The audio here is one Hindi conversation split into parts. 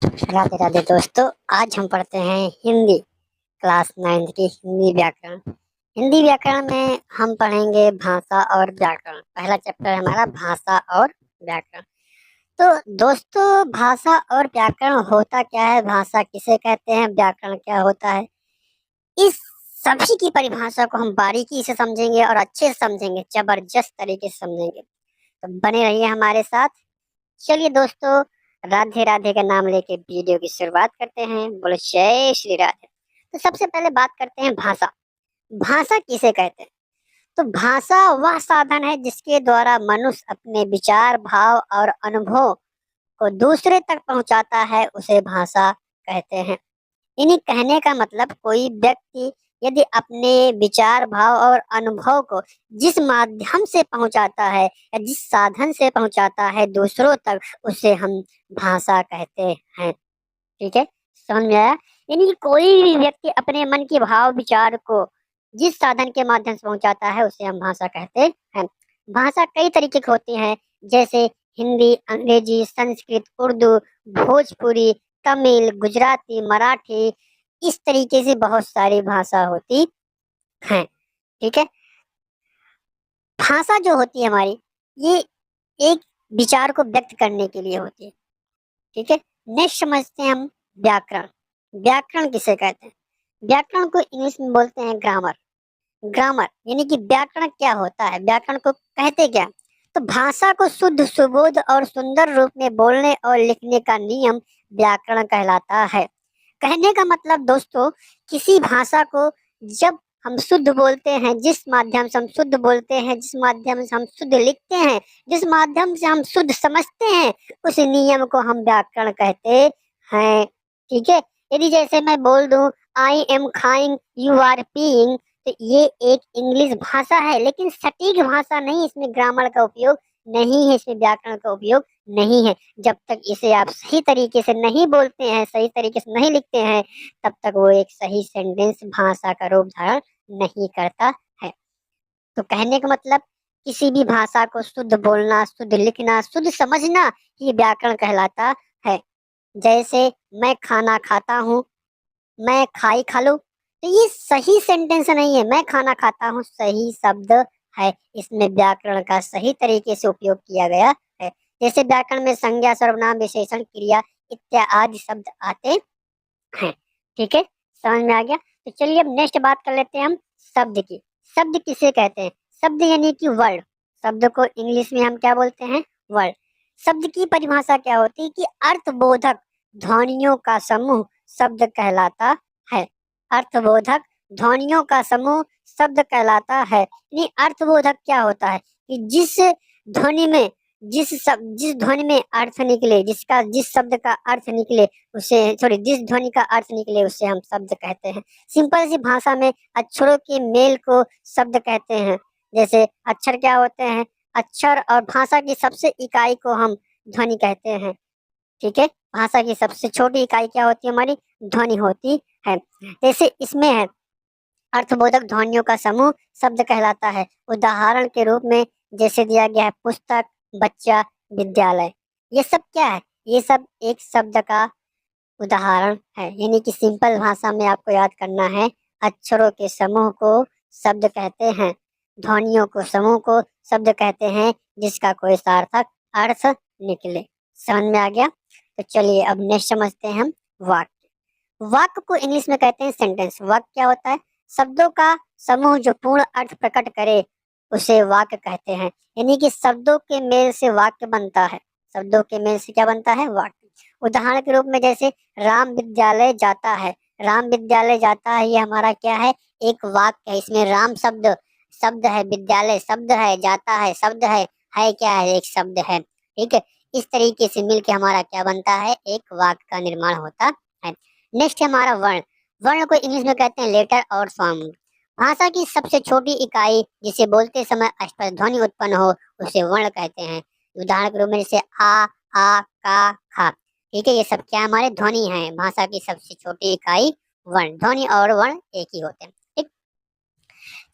राधे राधे दोस्तों। आज हम पढ़ते हैं हिंदी क्लास 9th की हिंदी व्याकरण। हिंदी व्याकरण में हम पढ़ेंगे भाषा और व्याकरण। पहला चैप्टर है हमारा भाषा और व्याकरण। तो दोस्तों, भाषा और व्याकरण होता क्या है, भाषा किसे कहते हैं, व्याकरण क्या होता है, इस सभी की परिभाषा को हम बारीकी से समझेंगे और अच्छे से समझेंगे, जबरदस्त तरीके से समझेंगे। तो बने रहिए हमारे साथ। चलिए दोस्तों, राधे राधे का नाम लेके वीडियो की शुरुआत करते हैं। बोलो जय श्री राधे। तो सबसे पहले बात करते हैं भाषा। भाषा किसे कहते हैं? तो भाषा वह साधन है जिसके द्वारा मनुष्य अपने विचार, भाव और अनुभव को दूसरे तक पहुंचाता है, उसे भाषा कहते हैं। इन्हीं कहने का मतलब, कोई व्यक्ति यदि अपने विचार, भाव और अनुभव को जिस माध्यम से पहुंचाता है या जिस साधन से पहुंचाता है दूसरों तक, उसे हम भाषा कहते हैं। ठीक है, समझ में आया? यानी कि कोई भी व्यक्ति अपने मन के भाव, विचार को जिस साधन के माध्यम से पहुंचाता है, उसे हम भाषा कहते हैं। भाषा कई तरीके की होती है, जैसे हिंदी, अंग्रेजी, संस्कृत, उर्दू, भोजपुरी, तमिल, गुजराती, मराठी, इस तरीके से बहुत सारी भाषा होती हैं। ठीक है, भाषा जो होती है हमारी, ये एक विचार को व्यक्त करने के लिए होती है। ठीक है, नेक्स्ट समझते हैं हम व्याकरण। व्याकरण किसे कहते हैं? व्याकरण को इंग्लिश में बोलते हैं ग्रामर। ग्रामर यानी कि व्याकरण क्या होता है, व्याकरण को कहते क्या? तो भाषा को शुद्ध, सुबोध और सुंदर रूप में बोलने और लिखने का नियम व्याकरण कहलाता है। कहने का मतलब दोस्तों, किसी भाषा को जब हम शुद्ध बोलते हैं, जिस माध्यम से हम शुद्ध बोलते हैं, जिस माध्यम से हम शुद्ध लिखते हैं, जिस माध्यम से हम शुद्ध समझते हैं, उस नियम को हम व्याकरण कहते हैं। ठीक है, यदि जैसे मैं बोल दूं आई एम खाइंग, यू आर पीइंग, तो ये एक इंग्लिश भाषा है, लेकिन सटीक भाषा नहीं, इसमें ग्रामर का उपयोग नहीं है, इसमें व्याकरण का उपयोग नहीं है। जब तक इसे आप सही तरीके से नहीं बोलते हैं, सही तरीके से नहीं लिखते हैं, तब तक वो एक सही सेंटेंस, भाषा का रूप धारण नहीं करता है। तो कहने का मतलब, किसी भी भाषा को शुद्ध बोलना, शुद्ध लिखना, शुद्ध समझना, ये व्याकरण कहलाता है। जैसे मैं खाना खाता हूँ, मैं खाई खा लूं, तो ये सही सेंटेंस नहीं है। मैं खाना खाता हूँ सही शब्द है, इसमें व्याकरण का सही तरीके से उपयोग किया गया है। जैसे व्याकरण में संज्ञा, सर्वनाम, विशेषण, क्रिया इत्यादि शब्द आते हैं। ठीक है, समझ में आ गया? तो चलिए अब नेक्स्ट बात कर लेते हैं हम शब्द की। शब्द किसे कहते हैं? शब्द यानी कि वर्ड। शब्द को इंग्लिश में हम क्या बोलते हैं? वर्ड। शब्द की परिभाषा क्या होती है कि अर्थबोधक ध्वनियों का समूह शब्द कहलाता है। अर्थबोधक ध्वनियों का समूह शब्द कहलाता है। यानी अर्थबोधक क्या होता है कि जिस ध्वनि में अर्थ निकले, जिस शब्द का अर्थ निकले, उसे सॉरी जिस ध्वनि का अर्थ निकले, उसे हम शब्द कहते हैं। सिंपल सी भाषा में अक्षरों के मेल को शब्द कहते हैं। जैसे अक्षर क्या होते हैं? अक्षर और भाषा की सबसे इकाई को हम ध्वनि कहते हैं। ठीक है, भाषा की सबसे छोटी इकाई क्या होती है? हमारी ध्वनि होती है। जैसे इसमें है अर्थबोधक ध्वनियों का समूह शब्द कहलाता है। उदाहरण के रूप में जैसे दिया गया है पुस्तक, बच्चा, विद्यालय। ये सब क्या है? ये सब एक शब्द का उदाहरण है। यानी कि सिंपल भाषा में आपको याद करना है, अक्षरों के समूह को शब्द कहते हैं, ध्वनियों को समूह को शब्द कहते हैं, जिसका कोई सार्थक अर्थ निकले। समझ में आ गया? तो चलिए अब नेक्स्ट समझते हैं हम वाक्य। वाक्य को इंग्लिश में कहते हैं सेंटेंस। वाक्य क्या होता है? शब्दों का समूह जो पूर्ण अर्थ प्रकट करे, उसे वाक्य कहते हैं। यानी कि शब्दों के मेल से वाक्य बनता है। शब्दों के मेल से क्या बनता है? वाक्य। उदाहरण के रूप में जैसे राम विद्यालय जाता है। राम विद्यालय जाता है, ये हमारा क्या है? एक वाक्य है। इसमें राम शब्द शब्द है, विद्यालय शब्द है, जाता है शब्द है क्या है? एक शब्द है। ठीक है, इस तरीके से मिलके हमारा क्या बनता है? एक वाक्य का निर्माण होता है। नेक्स्ट है हमारा वर्ण। वर्ण को इंग्लिश में कहते हैं लेटर और साउंड। भाषा की सबसे छोटी इकाई जिसे बोलते समय स्पष्ट ध्वनि उत्पन्न हो, उसे वर्ण कहते हैं। उदाहरण के रूप में जैसे आ का, खा। ठीक है, ये सब क्या हमारे ध्वनि हैं। भाषा की सबसे छोटी इकाई वर्ण। ध्वनि और वर्ण एक ही होते हैं। ठीक,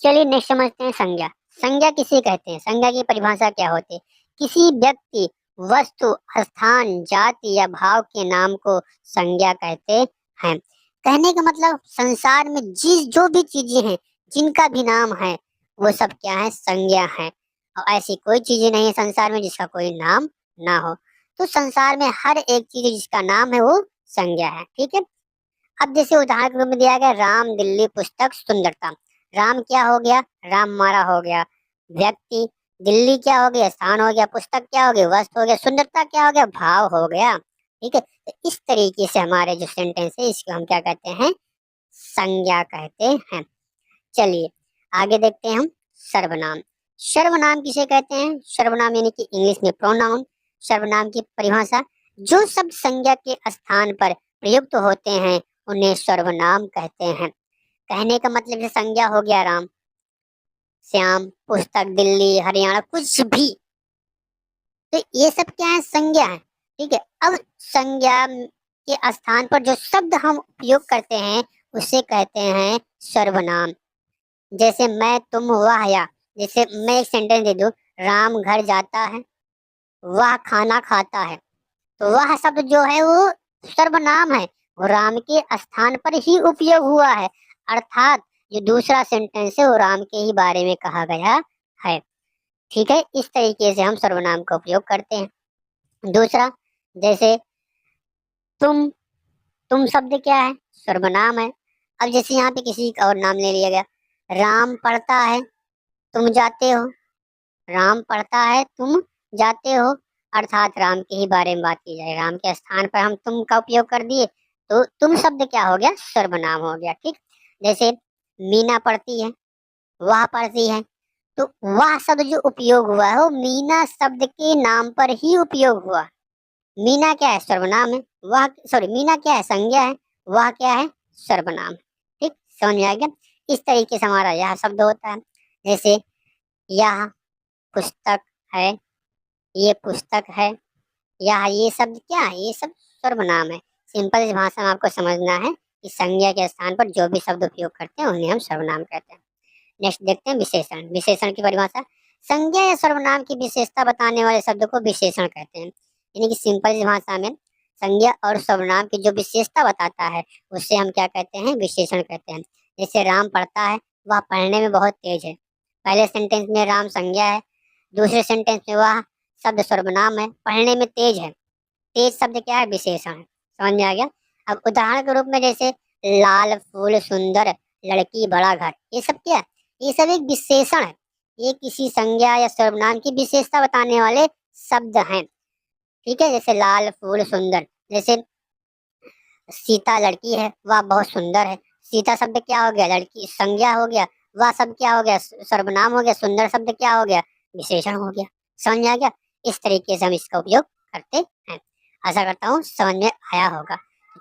चलिए नेक्स्ट समझते हैं संज्ञा। संज्ञा किसे कहते हैं? संज्ञा की परिभाषा क्या होती है? किसी व्यक्ति, वस्तु, स्थान, जाति या भाव के नाम को संज्ञा कहते हैं। कहने का मतलब संसार में जिस जो भी चीजें हैं, जिनका भी नाम है, वो सब क्या है? संज्ञा है। और ऐसी कोई चीजें नहीं है संसार में जिसका कोई नाम ना हो। तो संसार में हर एक चीज जिसका नाम है वो संज्ञा है। ठीक है। अब जैसे उदाहरण के रूप में दिया गया, राम दिल्ली पुस्तक सुंदरता। राम क्या हो गया? राम हमारा हो गया व्यक्ति, दिल्ली क्या हो गया? स्थान हो गया, पुस्तक क्या हो गया? वस्तु हो गया, सुंदरता क्या हो गया? भाव हो गया। ठीक है। तो इस तरीके से हमारे जो सेंटेंस है इसको हम क्या कहते हैं? संज्ञा कहते हैं। चलिए आगे देखते हैं हम सर्वनाम। सर्वनाम किसे कहते हैं? सर्वनाम यानी कि इंग्लिश में प्रोनाउन। सर्वनाम की परिभाषा, जो शब्द संज्ञा के स्थान पर प्रयुक्त होते हैं उन्हें सर्वनाम कहते हैं। कहने का मतलब जैसे संज्ञा हो गया राम, श्याम, पुस्तक, दिल्ली, हरियाणा, कुछ भी, तो ये सब क्या है? संज्ञा है। ठीक है। अब संज्ञा के स्थान पर जो शब्द हम उपयोग करते हैं उसे कहते हैं सर्वनाम। जैसे मैं, तुम, वह, या। जैसे मैं एक सेंटेंस दे दूं, राम घर जाता है, वह खाना खाता है, तो वह शब्द जो है वो सर्वनाम है, वो राम के स्थान पर ही उपयोग हुआ है। अर्थात जो दूसरा सेंटेंस है वो राम के ही बारे में कहा गया है। ठीक है। इस तरीके से हम सर्वनाम का उपयोग करते हैं। दूसरा, जैसे तुम, तुम शब्द क्या है? सर्वनाम है। अब जैसे यहाँ पे किसी का और नाम ले लिया गया, राम पढ़ता है, तुम जाते हो। राम पढ़ता है, तुम जाते हो, अर्थात राम के ही बारे में बात की जाए। राम के स्थान पर हम तुम का उपयोग कर दिए, तो तुम शब्द क्या हो गया? सर्वनाम हो गया। ठीक। जैसे मीना पढ़ती है, वह पढ़ती है, तो वह शब्द जो उपयोग हुआ है वो मीना शब्द के नाम पर ही उपयोग हुआ। मीना क्या है? सर्वनाम है। वह, सॉरी, मीना क्या है? संज्ञा है। वह क्या है? सर्वनाम है। ठीक, समझ में आ गया? इस तरीके से हमारा यह शब्द होता है। जैसे यह पुस्तक है, ये पुस्तक है, यह, ये शब्द क्या है? ये सब सर्वनाम है। सिंपल इस भाषा में आपको समझना है कि संज्ञा के स्थान पर जो भी शब्द उपयोग करते हैं उन्हें हम सर्वनाम कहते हैं। नेक्स्ट देखते हैं विशेषण। विशेषण की परिभाषा, संज्ञा या सर्वनाम की विशेषता बताने वाले शब्द को विशेषण कहते हैं। यानी कि सिंपल इस भाषा में संज्ञा और सर्वनाम की जो विशेषता बताता है उससे हम क्या कहते हैं? विशेषण कहते हैं। जैसे राम पढ़ता है, वह पढ़ने में बहुत तेज है। पहले सेंटेंस में राम संज्ञा है, दूसरे सेंटेंस में वह शब्द सर्वनाम है, पढ़ने में तेज है। तेज शब्द क्या है? विशेषण है। समझ में आ गया? अब उदाहरण के रूप में जैसे लाल फूल, सुंदर लड़की, बड़ा घर, ये सब क्या है? ये सब एक विशेषण है। ये किसी संज्ञा या सर्वनाम की विशेषता बताने वाले शब्द हैं। ठीक है। जैसे लाल फूल, सुंदर। जैसे सीता लड़की है, वह बहुत सुंदर है। सीता शब्द क्या हो गया? लड़की संज्ञा हो गया। वह शब्द क्या हो गया? सर्वनाम हो गया। सुंदर शब्द क्या हो गया? विशेषण हो गया। समझ में आ गया? इस तरीके से हम इसका उपयोग करते हैं। आशा करता हूँ समझ में आया होगा।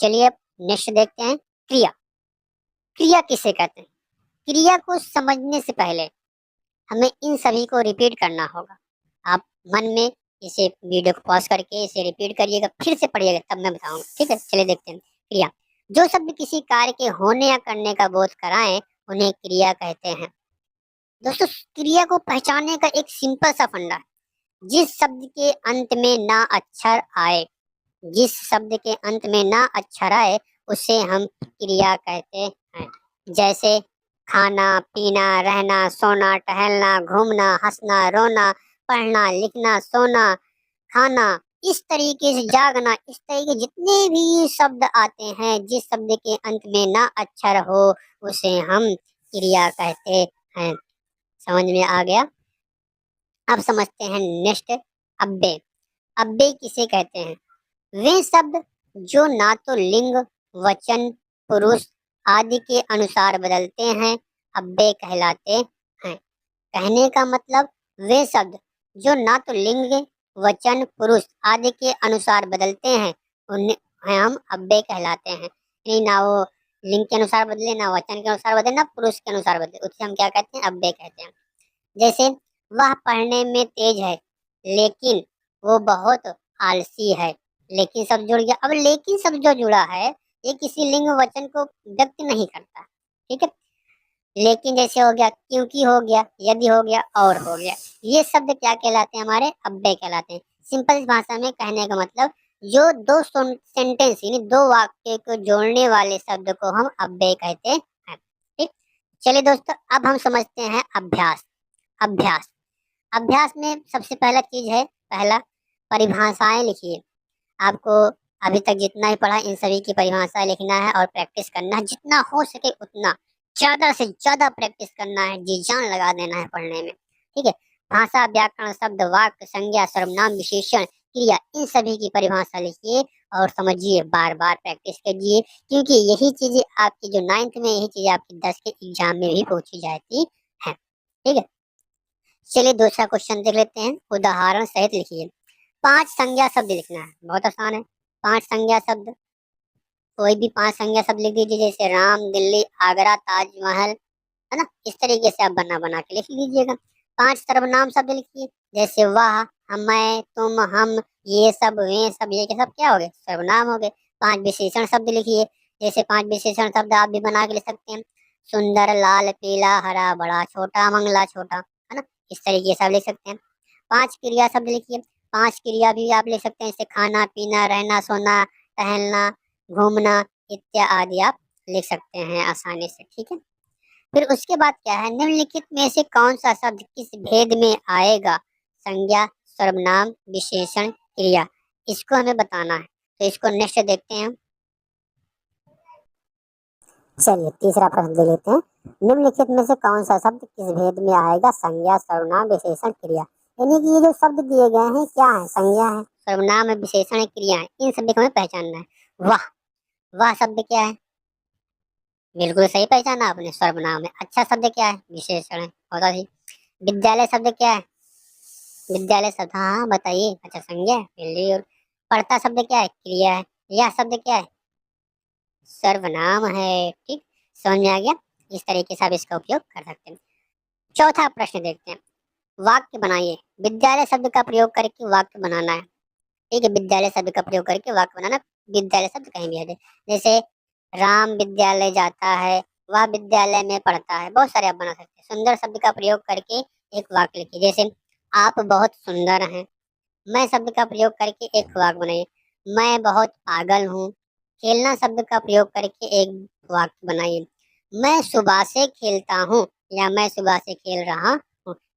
चलिए अब नेक्स्ट देखते हैं, क्रिया। क्रिया किसे कहते हैं? क्रिया को समझने से पहले हमें इन सभी को रिपीट करना होगा। आप मन में इसे वीडियो को पॉज करके इसे रिपीट करिएगा, फिर से पढ़िएगा, तब मैं बताऊंगा। ठीक है। चलिए देखते हैं क्रिया। जो शब्द किसी कार्य के होने या करने का बोध कराएं उन्हें क्रिया कहते हैं। दोस्तों, क्रिया को पहचानने का एक सिंपल सा फंडा है, जिस शब्द के अंत में ना अक्षर आए, जिस शब्द के अंत में ना अक्षर आए उसे हम क्रिया कहते हैं। जैसे खाना, पीना, रहना, सोना, टहलना, घूमना, हंसना, रोना, पढ़ना, लिखना, सोना, खाना, इस तरीके से जागना, इस तरीके जितने भी शब्द आते हैं जिस शब्द के अंत में ना अक्षर हो उसे हम क्रिया कहते हैं। समझ में आ गया? अब समझते हैं नेक्स्ट, अब्बे। अब्बे किसे कहते हैं? वे शब्द जो ना तो लिंग, वचन, पुरुष आदि के अनुसार बदलते हैं, अब्बे कहलाते हैं। कहने का मतलब वे शब्द जो ना तो लिंग, वचन, पुरुष आदि के अनुसार बदलते हैं उन्हें हम अब्बे कहलाते हैं। नहीं, ना वो लिंग के अनुसार बदले, ना वचन के अनुसार बदले, ना पुरुष के अनुसार बदले, उसे हम क्या कहते हैं? अब्बे कहते हैं। जैसे वह पढ़ने में तेज है लेकिन वो बहुत आलसी है। लेकिन शब्द जुड़ गया। अब लेकिन शब्द जो जुड़ा है ये किसी लिंग वचन को व्यक्त नहीं करता। ठीक है। लेकिन जैसे हो गया, क्योंकि हो गया, यदि हो गया, और हो गया, ये शब्द क्या कहलाते हैं? हमारे अब्बे कहलाते हैं। सिंपल भाषा में कहने का मतलब जो दो सेंटेंस यानी दो वाक्य को जोड़ने वाले शब्द को हम अव्यय कहते हैं। ठीक, चलिए दोस्तों अब हम समझते हैं अभ्यास। अभ्यास अभ्यास में सबसे पहला चीज है, पहला परिभाषाएं लिखिए। आपको अभी तक जितना ही पढ़ा इन सभी की परिभाषा लिखना है और प्रैक्टिस करना है, जितना हो सके उतना ज्यादा से ज्यादा प्रैक्टिस करना है, जी जान लगा देना है पढ़ने में। ठीक है, भाषा, व्याकरण, शब्द, वाक्य, संज्ञा, सर्वनाम, विशेषण, क्रिया, इन सभी की परिभाषा लिखिए और समझिए, बार बार प्रैक्टिस कीजिए, क्योंकि यही चीजें आपकी जो 9th में, यही चीजें आपकी 10 के एग्जाम में भी पूछी जाती है। ठीक है, चलिए दूसरा क्वेश्चन देख लेते हैं, उदाहरण सहित लिखिए। 5 संज्ञा शब्द लिखना है, बहुत आसान है। 5 संज्ञा शब्द, कोई भी 5 संज्ञा शब्द लिख दीजिए, जैसे राम, दिल्ली, आगरा, ताजमहल, है ना। इस तरीके से आप बना बना के लिख लीजिएगा। 5 सर्वनाम शब्द लिखिए, जैसे वह, मैं, तुम, हम, ये सब, वे सब, ये सब क्या हो गए, सर्वनाम हो गए। 5 विशेषण शब्द लिखिए, जैसे 5 विशेषण शब्द आप भी बना के लिख सकते हैं, सुंदर, लाल, पीला, हरा, बड़ा, छोटा, मंगला, छोटा, है ना। इस तरीके से आप लिख सकते हैं। 5 क्रिया शब्द लिखिए, 5 क्रिया भी आप लिख सकते हैं, जैसे खाना, पीना, रहना, सोना, टहलना, घूमना इत्यादि आप लिख सकते हैं आसानी से। ठीक है, फिर उसके बाद क्या है, निम्नलिखित में से कौन सा शब्द किस भेद में आएगा, संज्ञा, सर्वनाम, विशेषण, क्रिया, इसको हमें बताना है। तो इसको नेक्स्ट देखते हैं। चलिए तीसरा प्रश्न दे लेते हैं, निम्नलिखित में से कौन सा शब्द किस भेद में आएगा, संज्ञा, सर्वनाम, विशेषण, क्रिया। यानी कि ये जो शब्द दिए गए हैं क्या है, संज्ञा है, सर्वनाम है, विशेषण है, क्रिया है, इन सभी को हमें पहचानना है। वाह, वाह शब्द क्या है, बिल्कुल सही पहचाना आपने, सर्वनाम है। अच्छा शब्द क्या है, विशेषण है, बहुत अच्छी। विद्यालय शब्द क्या है, विद्यालय शब्द, हाँ हाँ बताइए, अच्छा संज्ञा है, वेरी गुड। पढ़ता शब्द क्या है, क्रिया है। यह शब्द क्या है, सर्वनाम है। ठीक, समझ में आ गया। इस तरीके से आप इसका उपयोग कर सकते हैं। चौथा प्रश्न देखते हैं, वाक्य बनाइए। विद्यालय शब्द का प्रयोग करके वाक्य बनाना है। ठीक है, विद्यालय शब्द का प्रयोग करके वाक्य बनाना। विद्यालय शब्द कहीं भी आ जाए, जैसे राम विद्यालय जाता है, वह विद्यालय में पढ़ता है, बहुत सारे आप बना सकते हैं। सुंदर शब्द का प्रयोग करके एक वाक्य लिखिए, जैसे आप बहुत सुंदर हैं। मैं शब्द का प्रयोग करके एक वाक्य बनाइए, मैं बहुत पागल हूँ। खेलना शब्द का प्रयोग करके एक वाक्य बनाइए, मैं सुबह से खेलता हूँ, या मैं सुबह से खेल रहा हूँ।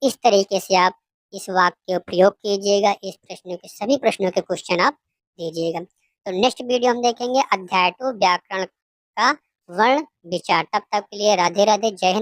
इस तरीके से आप इस वाक्य का प्रयोग कीजिएगा। इस प्रश्नों के सभी प्रश्नों के क्वेश्चन आप दीजिएगा। तो नेक्स्ट वीडियो हम देखेंगे अध्याय 2 व्याकरण का वर्ण विचार। तब तक के लिए राधे राधे, जय हिंद।